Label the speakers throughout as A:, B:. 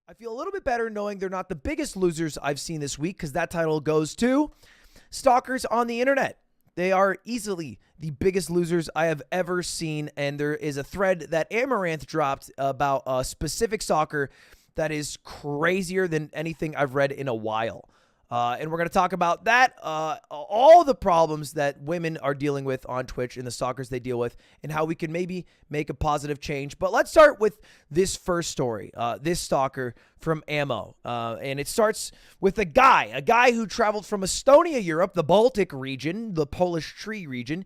A: I feel a little bit better knowing they're not the biggest losers I've seen this week, because that title goes to stalkers on the internet. They are easily the biggest losers I have ever seen, and there is a thread that Amaranth dropped about a specific stalker that is crazier than anything I've read in a while. And we're going to talk about that, all the problems that women are dealing with on Twitch and the stalkers they deal with, and how we can maybe make a positive change. But let's start with this first story, this stalker from Ammo. And it starts with a guy who traveled from Estonia, Europe, the Baltic region, the Polish tree region,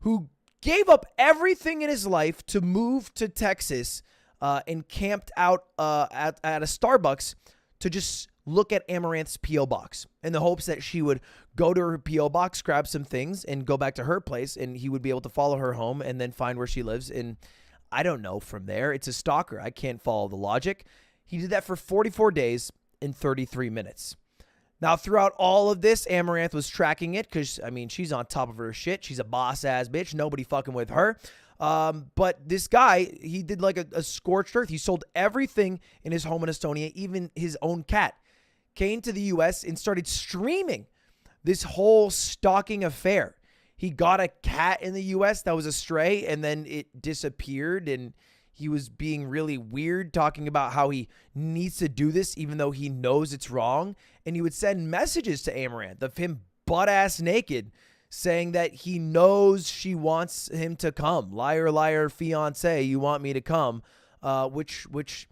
A: who gave up everything in his life to move to Texas and camped out at a Starbucks to just look at Amaranth's P.O. box in the hopes that she would go to her P.O. box, grab some things, and go back to her place, and he would be able to follow her home and then find where she lives. And I don't know from there. It's a stalker. I can't follow the logic. He did that for 44 days and 33 minutes. Now, throughout all of this, Amaranth was tracking it because, I mean, she's on top of her shit. She's a boss-ass bitch. Nobody fucking with her. But this guy, he did like a scorched earth. He sold everything in his home in Estonia, even his own cat. Came to the U.S. and started streaming this whole stalking affair. He got a cat in the U.S. that was a stray, and then it disappeared, and he was being really weird, talking about how he needs to do this even though he knows it's wrong. And he would send messages to Amaranth of him butt-ass naked, saying that he knows she wants him to come. Liar, liar, fiance, you want me to come, which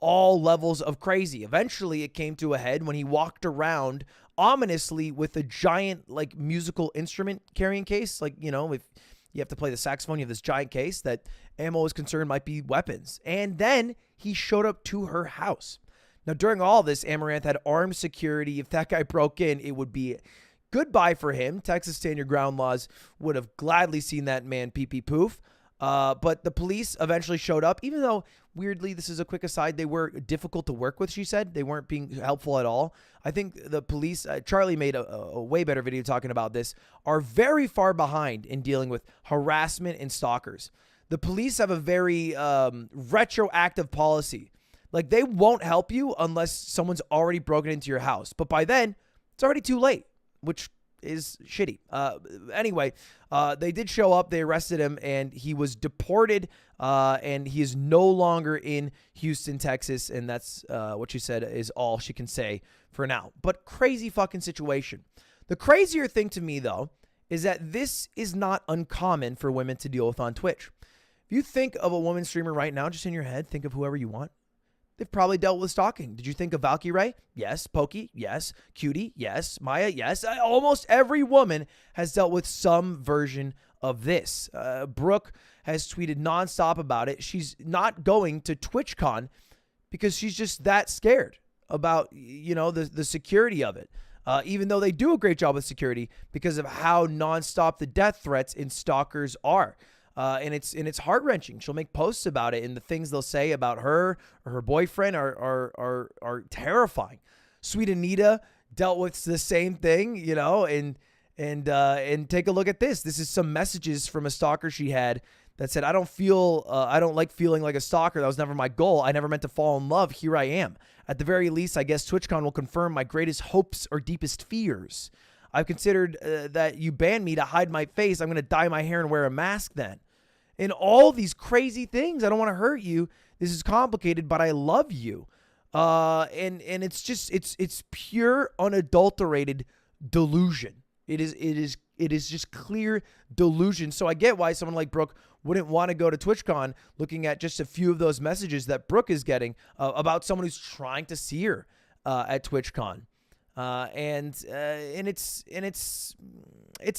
A: all levels of crazy. Eventually, it came to a head when he walked around ominously with a giant, like, musical instrument carrying case. Like, you know, if you have to play the saxophone, you have this giant case that Ammo is concerned might be weapons. And then he showed up to her house. Now, during all this, Amaranth had armed security. If that guy broke in, it would be goodbye for him. Texas Stand Your Ground laws would have gladly seen that man pee-pee poof. But the police eventually showed up, even though, weirdly, this is a quick aside, they were difficult to work with, she said. They weren't being helpful at all. I think the police, Charlie made a way better video talking about this, are very far behind in dealing with harassment and stalkers. The police have a very retroactive policy. Like, they won't help you unless someone's already broken into your house. But by then, it's already too late, which is shitty. Anyway, they did show up. They arrested him, and he was deported, and he is no longer in Houston, Texas, and that's what she said is all she can say for now. But crazy fucking situation. The crazier thing to me, though, is that this is not uncommon for women to deal with on Twitch. If you think of a woman streamer right now, just in your head, think of whoever you want. They've probably dealt with stalking. Did you think of Valkyrie? Yes. Pokey? Yes. Cutie? Yes. Maya? Yes. Almost every woman has dealt with some version of this. Brooke has tweeted nonstop about it. She's not going to TwitchCon because she's just that scared about, you know, the security of it. Even though they do a great job with security because of how nonstop the death threats and stalkers are. And it's heart-wrenching. She'll make posts about it, and the things they'll say about her or her boyfriend are terrifying. Sweet Anita dealt with the same thing, you know, and take a look at this. This is some messages from a stalker she had that said, I don't like feeling like a stalker. That was never my goal. I never meant to fall in love. Here I am. At the very least, I guess TwitchCon will confirm my greatest hopes or deepest fears. I've considered that you banned me to hide my face. I'm going to dye my hair and wear a mask then. And all these crazy things. I don't want to hurt you. This is complicated, but I love you. And it's just, it's pure unadulterated delusion. It is just clear delusion. So I get why someone like Brooke wouldn't want to go to TwitchCon looking at just a few of those messages that Brooke is getting about someone who's trying to see her at TwitchCon. And it's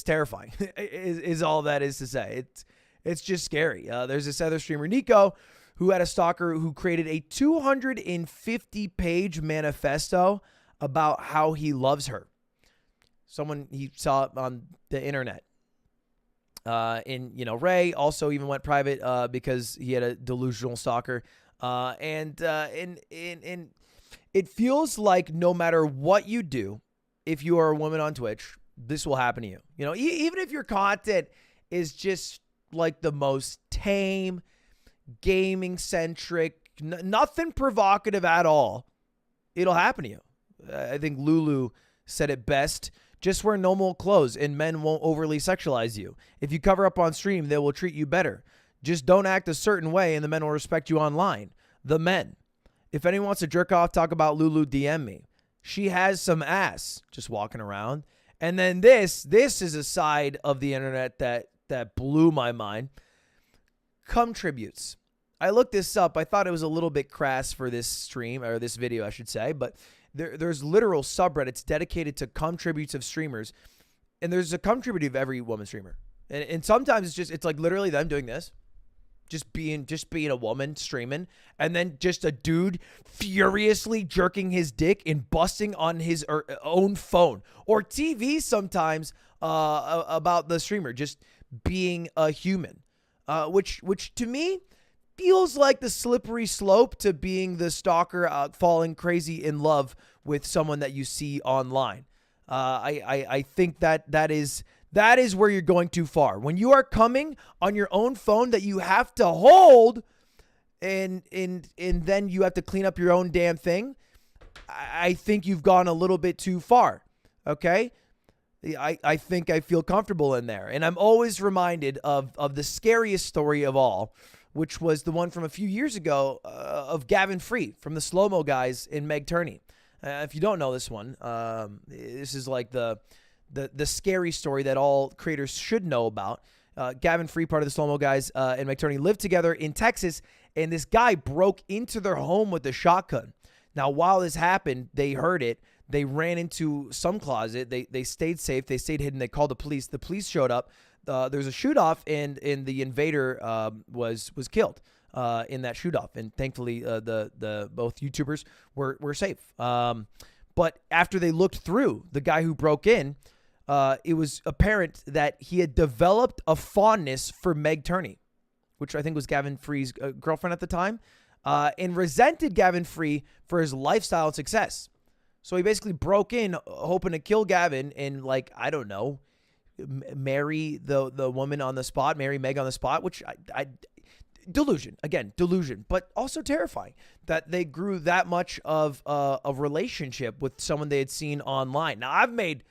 A: terrifying is all that is to say. It's just scary. There's this other streamer, Nico, who had a stalker who created a 250-page manifesto about how he loves her. Someone he saw on the internet. And, you know, Ray also even went private because he had a delusional stalker. And it feels like no matter what you do, if you are a woman on Twitch, this will happen to you. You know, even if your content is just like the most tame, gaming-centric, nothing provocative at all, it'll happen to you. I think Lulu said it best. Just wear normal clothes and men won't overly sexualize you. If you cover up on stream, they will treat you better. Just don't act a certain way and the men will respect you online. The men. If anyone wants to jerk off, talk about Lulu, DM me. She has some ass just walking around. And then this is a side of the internet that blew my mind. Cum tributes. I looked this up. I thought it was a little bit crass for this stream, or this video, I should say, but there's literal subreddits dedicated to cum tributes of streamers, and there's a cum tribute of every woman streamer. And sometimes it's like literally them doing this, just being a woman streaming, and then just a dude furiously jerking his dick and busting on his own phone or TV sometimes about the streamer just being a human, which to me feels like the slippery slope to being the stalker, falling crazy in love with someone that you see online. I think that is where you're going too far. When you are coming on your own phone that you have to hold and then you have to clean up your own damn thing, I think you've gone a little bit too far. Okay? I think I feel comfortable in there. And I'm always reminded of the scariest story of all, which was the one from a few years ago of Gavin Free from the Slow-Mo guys in Meg Turney. If you don't know this one, this is like the scary story that all creators should know about. Gavin Free, part of the Slow-Mo guys and Meg Turney, lived together in Texas, and this guy broke into their home with a shotgun. Now, while this happened, they heard it. They ran into some closet. They stayed safe. They stayed hidden. They called the police. The police showed up. There's a shoot-off, and the invader was killed in that shoot-off. And thankfully, the both YouTubers were safe. But after they looked through the guy who broke in, it was apparent that he had developed a fondness for Meg Turney, which I think was Gavin Free's girlfriend at the time, and resented Gavin Free for his lifestyle and success. So he basically broke in hoping to kill Gavin and, like, I don't know, marry the woman on the spot, marry Meg on the spot, which I delusion, but also terrifying that they grew that much of a relationship with someone they had seen online. Now, I've made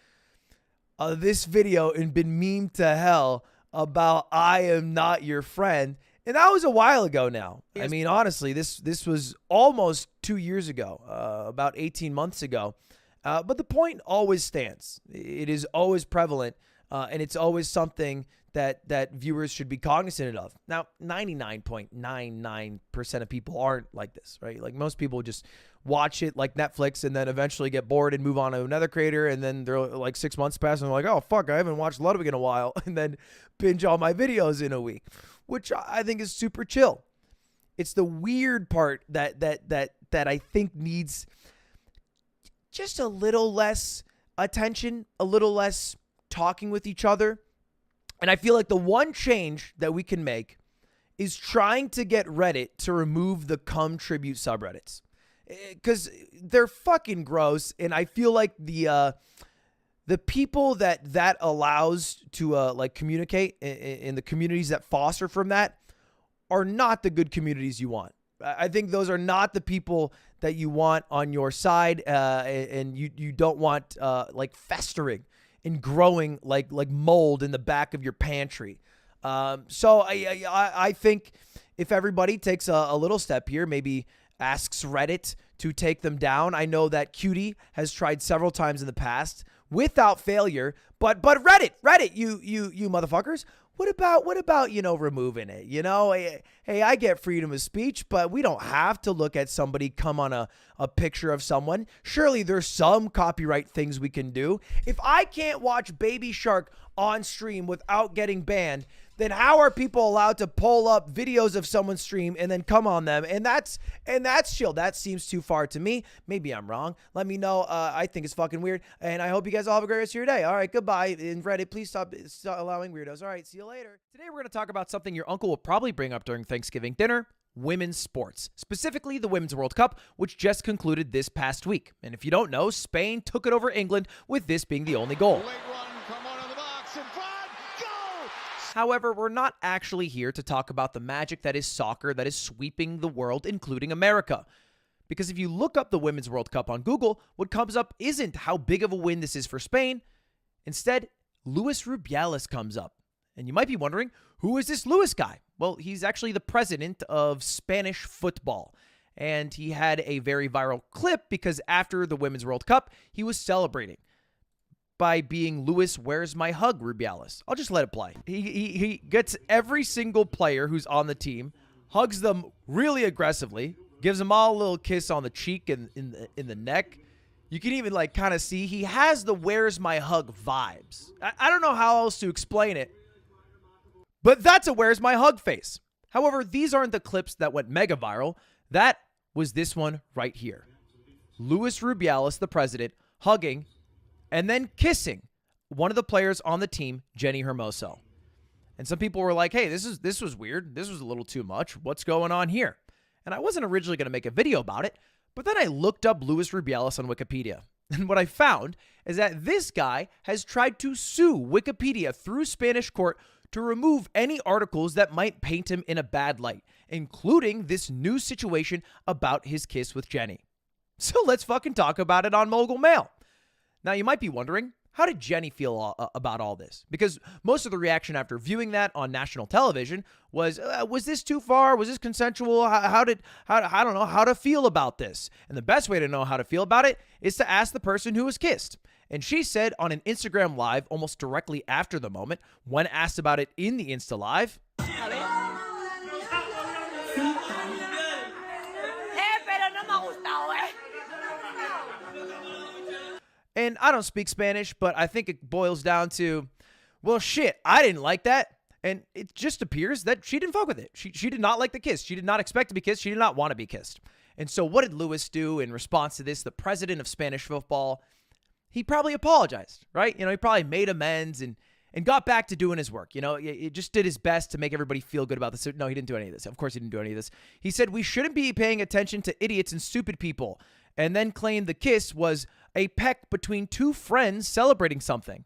A: this video and been memed to hell about I am not your friend, and that was a while ago now. Yes. I mean, honestly, this was almost 2 years ago, about 18 months ago, but the point always stands. It is always prevalent. And it's always something that viewers should be cognizant of. Now, 99.99% of people aren't like this, right? Like, most people just watch it like Netflix and then eventually get bored and move on to another creator, and then they're like 6 months pass and they're like, oh, fuck, I haven't watched Ludwig in a while, and then binge all my videos in a week, which I think is super chill. It's the weird part that I think needs just a little less attention, a little less talking with each other. And I feel like the one change that we can make is trying to get Reddit to remove the cum tribute subreddits, because they're fucking gross. And I feel like the people that allows to like communicate in the communities that foster from that are not the good communities you want. I think those are not the people that you want on your side, and you don't want like festering and growing like mold in the back of your pantry. So I think if everybody takes a little step here, maybe asks Reddit to take them down. I know that Cutie has tried several times in the past without failure, but Reddit, you motherfuckers, what about, you know, removing it? You know, hey, I get freedom of speech, but we don't have to look at somebody come on a picture of someone. Surely there's some copyright things we can do. If I can't watch Baby Shark on stream without getting banned, then how are people allowed to pull up videos of someone's stream and then come on them? And that's chill. That seems too far to me. Maybe I'm wrong. Let me know. I think it's fucking weird. And I hope you guys all have a great rest of your day. All right, goodbye. And Reddit, please stop allowing weirdos. All right, see you later. Today we're going to talk about something your uncle will probably bring up during Thanksgiving dinner: women's sports, specifically the Women's World Cup, which just concluded this past week. And if you don't know, Spain took it over England, with this being the only goal. However, we're not actually here to talk about the magic that is soccer that is sweeping the world, including America. Because if you look up the Women's World Cup on Google, what comes up isn't how big of a win this is for Spain. Instead, Luis Rubiales comes up. And you might be wondering, who is this Luis guy? Well, he's actually the president of Spanish football. And he had a very viral clip because after the Women's World Cup, he was celebrating by being Luis Where's My Hug Rubiales. I'll just let it play. He gets every single player who's on the team, hugs them really aggressively, gives them all a little kiss on the cheek and in the neck. You can even like kind of see he has the Where's My Hug vibes. I don't know how else to explain it, but that's a Where's My Hug face. However, these aren't the clips that went mega viral. That was this one right here. Luis Rubiales, the president, hugging and then kissing one of the players on the team, Jenny Hermoso. And some people were like, hey, this was weird. This was a little too much. What's going on here? And I wasn't originally going to make a video about it, but then I looked up Luis Rubiales on Wikipedia. And what I found is that this guy has tried to sue Wikipedia through Spanish court to remove any articles that might paint him in a bad light, including this new situation about his kiss with Jenny. So let's fucking talk about it on Mogul Mail. Now, you might be wondering, how did Jenny feel about all this? Because most of the reaction after viewing that on national television was this too far? Was this consensual? I don't know how to feel about this. And the best way to know how to feel about it is to ask the person who was kissed. And she said on an Instagram Live almost directly after the moment, when asked about it in the Insta Live, and I don't speak Spanish, but I think it boils down to, well, shit, I didn't like that. And it just appears that she didn't fuck with it. She did not like the kiss. She did not expect to be kissed. She did not want to be kissed. And so what did Luis do in response to this? The president of Spanish football, he probably apologized, right? He probably made amends and got back to doing his work. He just did his best to make everybody feel good about this. No, he didn't do any of this. Of course he didn't do any of this. He said, we shouldn't be paying attention to idiots and stupid people. And then claimed the kiss was a peck between two friends celebrating something.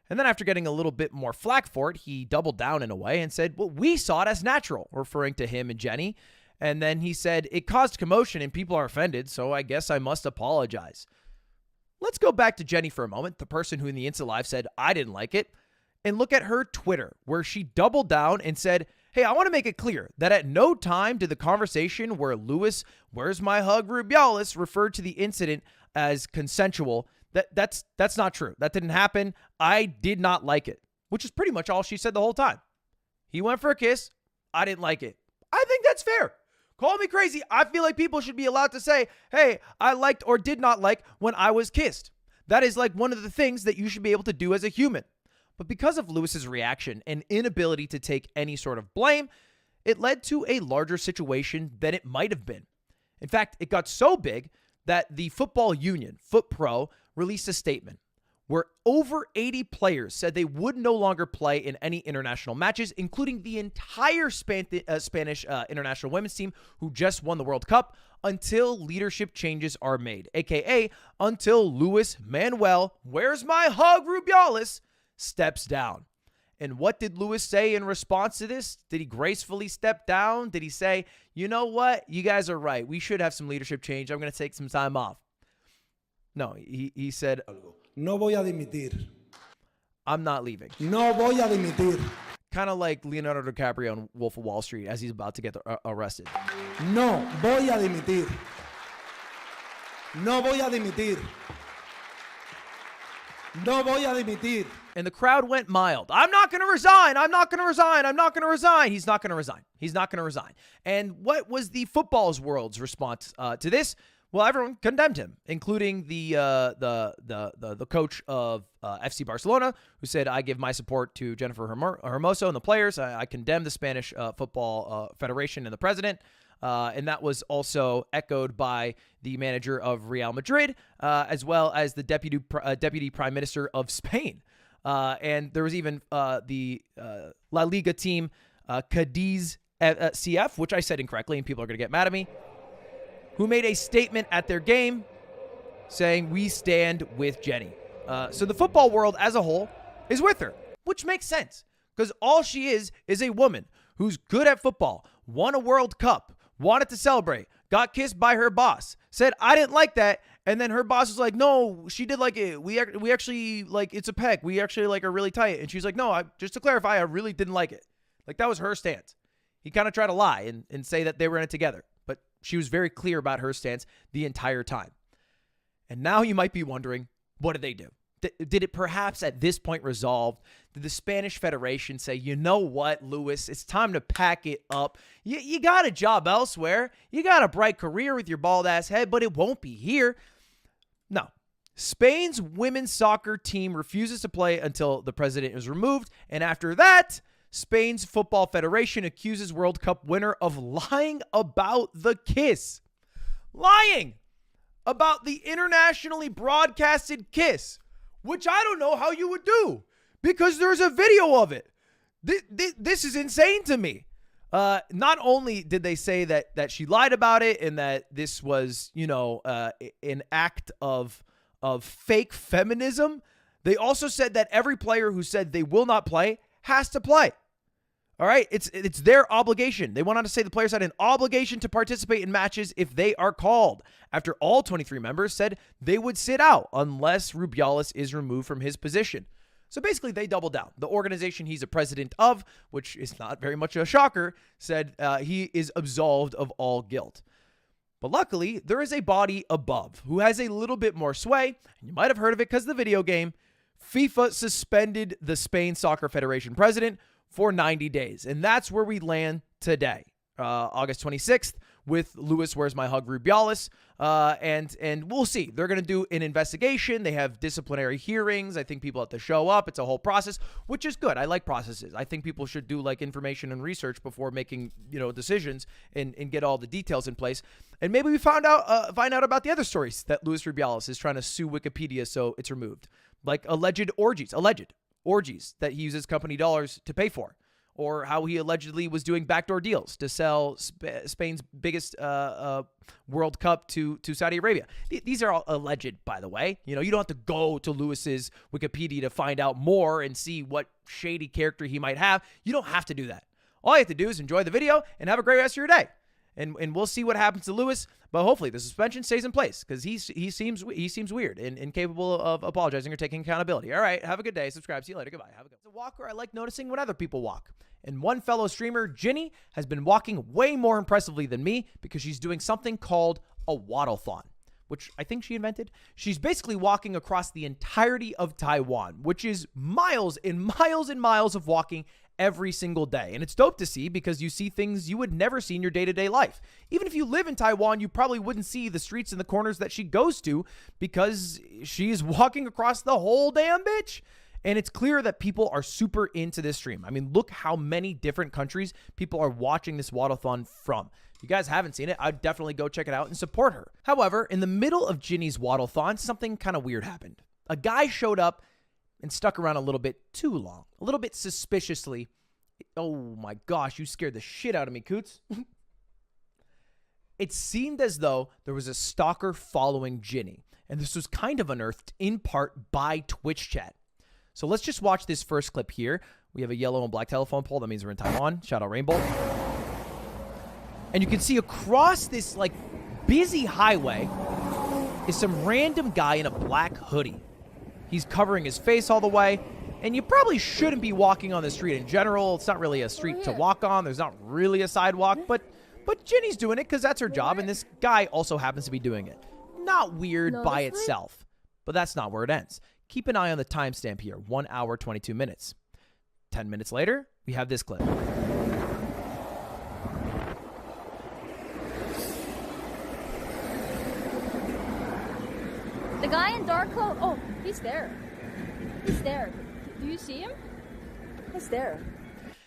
A: And then after getting a little bit more flack for it, he doubled down in a way and said, well, we saw it as natural, referring to him and Jenny. And then he said, it caused commotion and people are offended, so I guess I must apologize. Let's go back to Jenny for a moment, the person who in the Insta Live said, I didn't like it, and look at her Twitter, where she doubled down and said, hey, I want to make it clear that at no time did the conversation where Luis, Where's My Hug Rubiales, referred to the incident as consensual. That's not true. That didn't happen. I did not like it, which is pretty much all she said the whole time. He went for a kiss. I didn't like it. I think that's fair. Call me crazy. I feel like people should be allowed to say, hey, I liked or did not like when I was kissed. That is like one of the things that you should be able to do as a human. But because of Luis's reaction and inability to take any sort of blame, it led to a larger situation than it might have been. In fact, it got so big that the football union, FootPro, released a statement where over 80 players said they would no longer play in any international matches, including the entire Spanish international women's team who just won the World Cup, until leadership changes are made, aka until Luis Manuel, Where's My Hug Rubiales, steps down. And what did Luis say in response to this? Did he gracefully step down? Did he say, you know what? You guys are right. We should have some leadership change. I'm going to take some time off. No, he said,
B: No voy a dimitir.
A: I'm not leaving.
B: No voy a dimitir.
A: Kind of like Leonardo DiCaprio in Wolf of Wall Street as he's about to get arrested.
B: No voy a dimitir. No voy a dimitir. No voy a dimitir.
A: And the crowd went mild. I'm not going to resign. I'm not going to resign. I'm not going to resign. He's not going to resign. He's not going to resign. And what was the football's world's response to this? Well, everyone condemned him, including the coach of FC Barcelona, who said, I give my support to Jennifer Hermoso and the players. I condemn the Spanish Football Federation and the president. And that was also echoed by the manager of Real Madrid, as well as the deputy prime minister of Spain. And there was even the La Liga team, Cadiz CF, which I said incorrectly, and people are going to get mad at me, who made a statement at their game saying, we stand with Jenny. So the football world as a whole is with her, which makes sense, because all she is a woman who's good at football, won a World Cup, wanted to celebrate, got kissed by her boss, said, I didn't like that. And then her boss was like, no, she did like it. We actually, like, it's a peck. We actually, like, are really tight. And she's like, no, just to clarify, I really didn't like it. Like, that was her stance. He kind of tried to lie and say that they were in it together. But she was very clear about her stance the entire time. And now you might be wondering, what did they do? Did it perhaps at this point resolve? Did the Spanish Federation say, you know what, Luis, it's time to pack it up. You got a job elsewhere. You got a bright career with your bald ass head, but it won't be here. No. Spain's women's soccer team refuses to play until the president is removed. And after that, Spain's Football Federation accuses World Cup winner of lying about the kiss. Lying about the internationally broadcasted kiss, which I don't know how you would do because there's a video of it. This is insane to me. Not only did they say that she lied about it and that this was, an act of fake feminism, they also said that every player who said they will not play has to play. All right, it's their obligation. They went on to say the players had an obligation to participate in matches if they are called, after all 23 members said they would sit out unless Rubiales is removed from his position. So basically, they doubled down. The organization he's a president of, which is not very much a shocker, said he is absolved of all guilt. But luckily, there is a body above who has a little bit more sway, and you might have heard of it because of the video game. FIFA suspended the Spain Soccer Federation president for 90 days. And that's where we land today, August 26th, with Luis Where's My Hug Rubiales. And we'll see. They're going to do an investigation. They have disciplinary hearings. I think people have to show up. It's a whole process, which is good. I like processes. I think people should do like information and research before making, decisions and get all the details in place. And maybe we find out about the other stories that Luis Rubiales is trying to sue Wikipedia so it's removed. Like alleged orgies that he uses company dollars to pay for, or how he allegedly was doing backdoor deals to sell Spain's biggest World Cup to Saudi Arabia. These are all alleged, by the way. You don't have to go to Luis's Wikipedia to find out more and see what shady character he might have. You don't have to do that. All you have to do is enjoy the video and have a great rest of your day. And we'll see what happens to Luis, but hopefully the suspension stays in place because he seems weird and incapable of apologizing or taking accountability. All right, have a good day. Subscribe. See you later. Goodbye. Have a good. As a walker, I like noticing when other people walk. And one fellow streamer, Ginny, has been walking way more impressively than me because she's doing something called a waddle-thon, which I think she invented. She's basically walking across the entirety of Taiwan, which is miles and miles and miles of walking every single day. And it's dope to see because you see things you would never see in your day-to-day life. Even if you live in Taiwan, you probably wouldn't see the streets and the corners that she goes to because she's walking across the whole damn bitch. And it's clear that people are super into this stream. I mean, look how many different countries people are watching this waddle-thon from. If you guys haven't seen it, I'd definitely go check it out and support her. However, in the middle of Ginny's waddle-thon, something kind of weird happened. A guy showed up and stuck around a little bit too long, a little bit suspiciously. Oh my gosh, you scared the shit out of me, Coots. It seemed as though there was a stalker following Ginny, and this was kind of unearthed in part by Twitch chat. So let's just watch this first clip here. We have a yellow and black telephone pole. That means we're in Taiwan. Shout out Rainbow. And you can see across this like busy highway is some random guy in a black hoodie. He's covering his face all the way. And you probably shouldn't be walking on the street in general. It's not really a street to walk on. There's not really a sidewalk. But Ginny's doing it because that's her job. And this guy also happens to be doing it. Not weird by itself. But that's not where it ends. Keep an eye on the timestamp here. 1 hour, 22 minutes. 10 minutes later, we have this clip.
C: The guy in dark coat. Oh, he's there. He's there. Do you see him? He's there.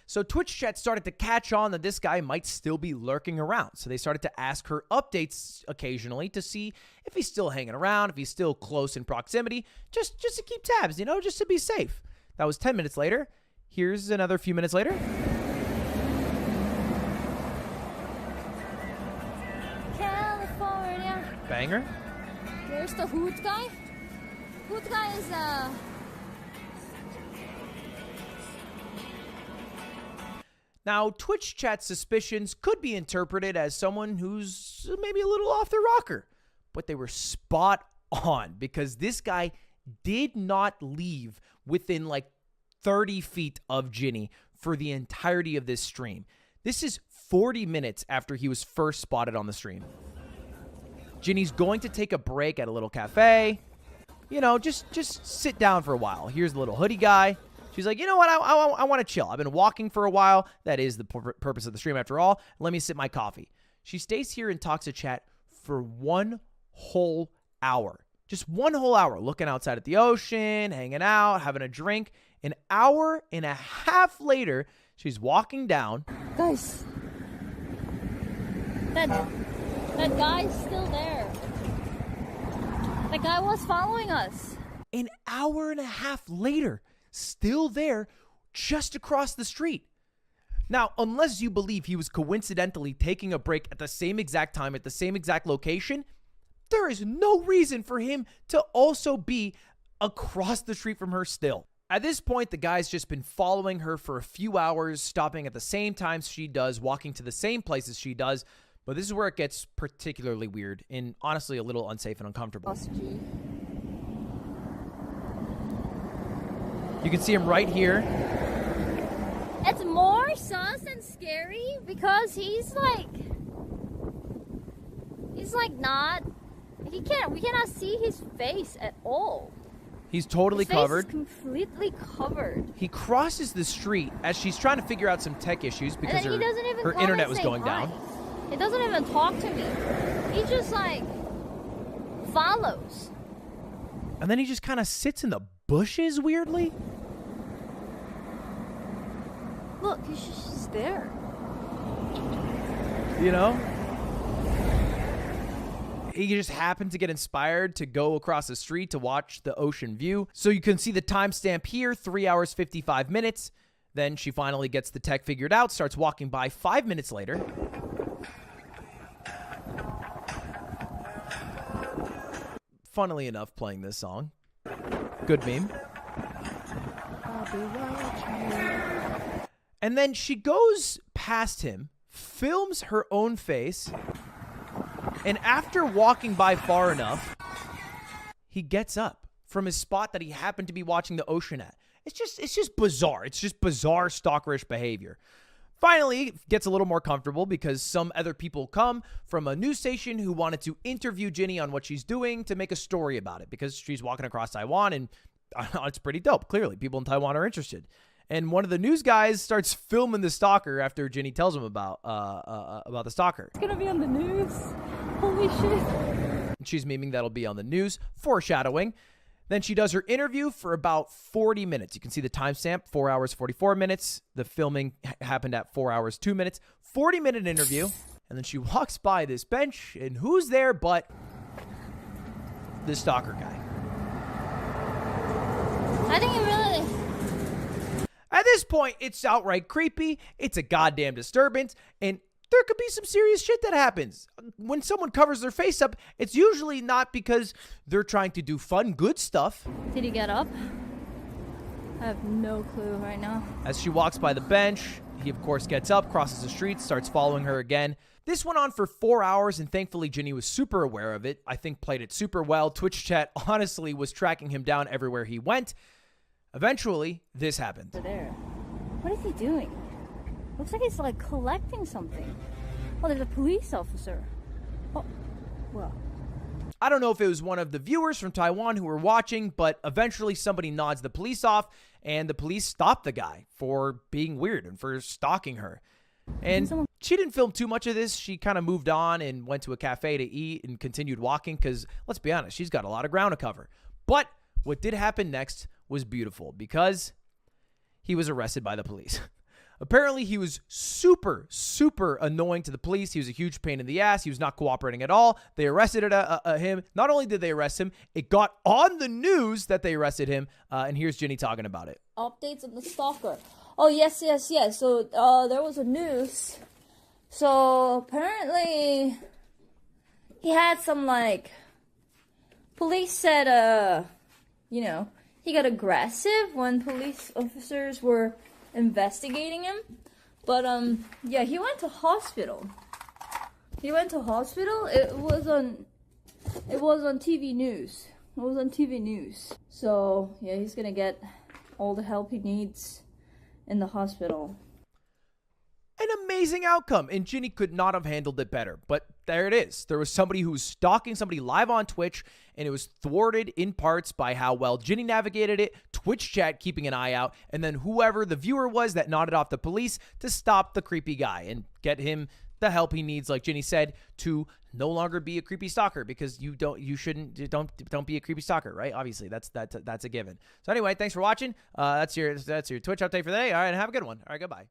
A: So Twitch chat started to catch on that this guy might still be lurking around. So they started to ask her updates occasionally to see if he's still hanging around, if he's still close in proximity, just to keep tabs, just to be safe. That was 10 minutes later. Here's another few minutes later.
C: California.
A: Banger.
C: There's the hood guy. Hood guy is
A: Now, Twitch chat's suspicions could be interpreted as someone who's maybe a little off their rocker, but they were spot on because this guy did not leave within like 30 feet of Ginny for the entirety of this stream. This is 40 minutes after he was first spotted on the stream. Ginny's going to take a break at a little cafe. You know, just sit down for a while. Here's the little hoodie guy. She's like, you know what? I want to chill. I've been walking for a while. That is the purpose of the stream after all. Let me sip my coffee. She stays here and talks to chat for 1 whole hour. Just 1 whole hour, looking outside at the ocean, hanging out, having a drink. An hour and a half later, she's walking down.
C: Guys, that guy's still there. That guy was following us.
A: An hour and a half later, still there, just across the street. Now, unless you believe he was coincidentally taking a break at the same exact time, at the same exact location, there is no reason for him to also be across the street from her still. At this point, the guy's just been following her for a few hours, stopping at the same times she does, walking to the same places she does. But this is where it gets particularly weird and honestly a little unsafe and uncomfortable. You can see him right here.
C: It's more sus and scary because he's like not, we cannot see his face at all.
A: He's totally
C: his face
A: covered.
C: Is completely covered.
A: He crosses the street as she's trying to figure out some tech issues because her internet was going down.
C: He doesn't even talk to me. He just like follows.
A: And then he just kind of sits in the bushes weirdly.
C: Look, he's just there.
A: You know? He just happened to get inspired to go across the street to watch the ocean view. So you can see the timestamp here, 3 hours, 55 minutes. Then she finally gets the tech figured out, starts walking by 5 minutes later. Funnily enough, playing this song. Good meme. And then she goes past him, films her own face, and after walking by far enough, he gets up from his spot that he happened to be watching the ocean at. It's just bizarre. It's just bizarre stalkerish behavior. Finally, gets a little more comfortable because some other people come from a news station who wanted to interview Ginny on what she's doing to make a story about it because she's walking across Taiwan and it's pretty dope. Clearly, people in Taiwan are interested. And one of the news guys starts filming the stalker after Ginny tells him about the stalker.
C: It's gonna be on the news. Holy shit.
A: And she's memeing that'll be on the news, foreshadowing. Then she does her interview for about 40 minutes. You can see the timestamp, 4 hours, 44 minutes. The filming happened at 4 hours, 2 minutes. 40-minute interview. And then she walks by this bench, and who's there but the stalker guy?
C: I think it really...
A: At this point, it's outright creepy. It's a goddamn disturbance. And there could be some serious shit that happens. When someone covers their face up, it's usually not because they're trying to do fun, good stuff.
C: Did he get up? I have no clue right now.
A: As she walks by the bench, he of course gets up, crosses the street, starts following her again. This went on for 4 hours, and thankfully Ginny was super aware of it. I think played it super well. Twitch chat honestly was tracking him down everywhere he went. Eventually, this happened.
C: There. What is he doing? Looks like he's like collecting something. Oh, there's a police officer. Oh, well.
A: I don't know if it was one of the viewers from Taiwan who were watching, but eventually somebody nods the police off, and the police stopped the guy for being weird and for stalking her. And she didn't film too much of this. She kind of moved on and went to a cafe to eat and continued walking because, let's be honest, she's got a lot of ground to cover. But what did happen next was beautiful because he was arrested by the police. Apparently, he was super, super annoying to the police. He was a huge pain in the ass. He was not cooperating at all. They arrested him. Not only did they arrest him, it got on the news that they arrested him. And here's Ginny talking about it.
C: Updates on the stalker. Oh, yes. So there was a news. So apparently he had some like, police said, he got aggressive when police officers were investigating him. But yeah, he went to hospital. He went to hospital. It was on TV news. It was on TV news. So yeah, he's gonna get all the help he needs in the hospital.
A: An amazing outcome, and Ginny could not have handled it better. But there it is. There was somebody who was stalking somebody live on Twitch, and it was thwarted in parts by how well Ginny navigated it, Twitch chat keeping an eye out, and then whoever the viewer was that nodded off the police to stop the creepy guy and get him the help he needs, like Ginny said, to no longer be a creepy stalker, because don't be a creepy stalker, right? Obviously, that's a given. So anyway, thanks for watching. That's your Twitch update for today. All right, and have a good one. All right, goodbye.